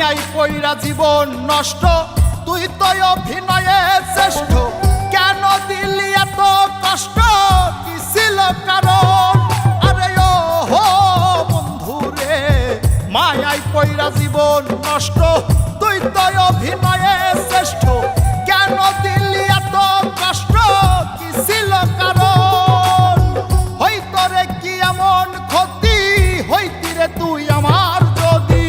মায়াই পইরা জীবন নষ্ট, তুই তো অভিনয়ে শ্রেষ্ঠ। কেন দিলি এত কষ্ট, কি ছিল কারণ? আরে ও হো বন্ধু রে, মায়াই পইরা জীবন নষ্ট, তুই তো অভিনয়ে শ্রেষ্ঠ। কেন দিলি এত কষ্ট, কি ছিল কারণ? হইতো রে কি এমন ক্ষতি, হইতি রে তুই আমার যদি।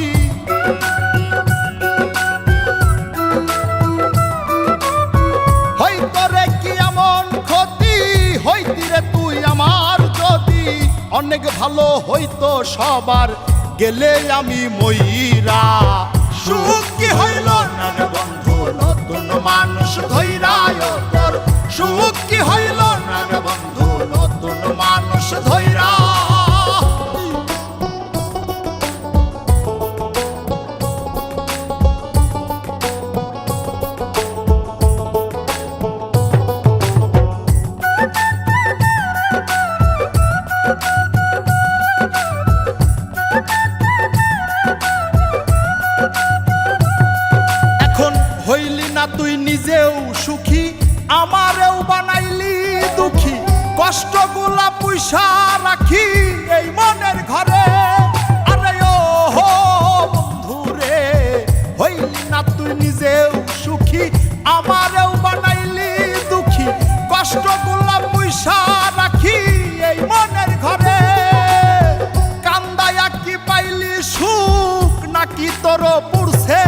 হইতো রে কি এমন ক্ষতি, হইতি রে তুই আমার যদি। অনেক ভালো হইতো সবার, গেলে আমি ময়রা। সুখ কি হইল না রে বন্ধু, নতুন মানুষ ধৈরায় তোর। সুখ কি হইল না রে বন্ধু, নতুন মানুষ ধৈরা। হইলি না তুই নিজেও সুখী, আমারেও বানাইলি দুঃখী। কষ্টগুলা পুইসা রাখি এই মনের ঘরে। আরে ও হো বন্ধু রে, হইলি না তুই নিজেও সুখী, আমারেও বানাইলি দুঃখী। কষ্টগুলা পুইসা রাখি এই মনের ঘরে। কান্দায়া কি পাইলি সুখ, নাকি তোর পুরছে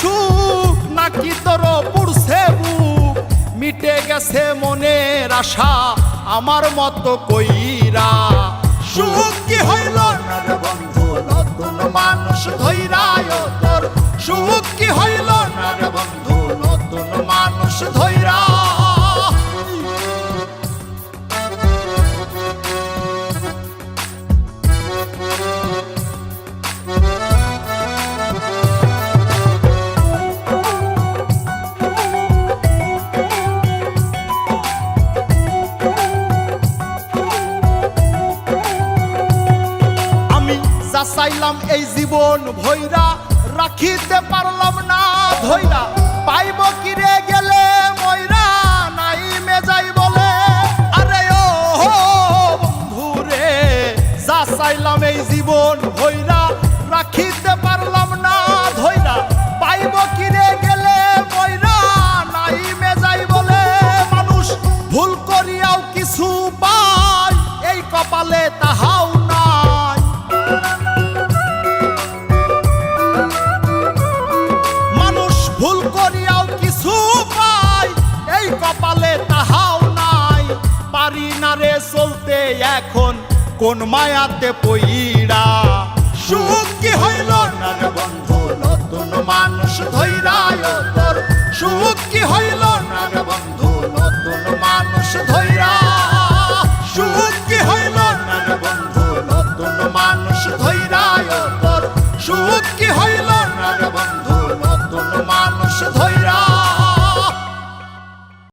সুখ, নাকি তোর পুরছে বুক? মিটে গেছে মনের আশা আমার মতো কইরা। সুখ কি হইল না রে বন্ধু, নতুন মানুষ ধৈরায় তোর। সুখ কি হইল না রে বন্ধু, নতুন মানুষ ধৈরা। চাইলাম এই জীবন ভৈরা, রাখিতে পারলাম না ধৈরা। পাইব কিরে গেলে ময়রা, নাই মেজাই বলে। আরে ও বন্ধু রে, যা চাইলাম এই জীবন ভৈরা, রাখিতে পারলাম না ধৈরা। পাইব কিরে গেলে ময়রা, নাই মেজাই বলে। মানুষ ভুল করিয়াও কিছু পায়, এই কপালে তাহাও নাই। ভুল করিয়াও কিছু পাই, এই কপালে তাহাও নাই। পারি না রে চলতে এখন কোন মায়াতে পইরা। সুখ কি হইল না রে বন্ধু, নতুন মানুষ ধৈরায় তোর। সুখ কি হইল না রে বন্ধু, নতুন মানুষ ধৈরা। সুখ কি হইল না রে বন্ধু, নতুন মানুষ ধৈরায় তোর। সুখ কি হইল না রে বন্ধু, নতুন মানুষ ধৈরা।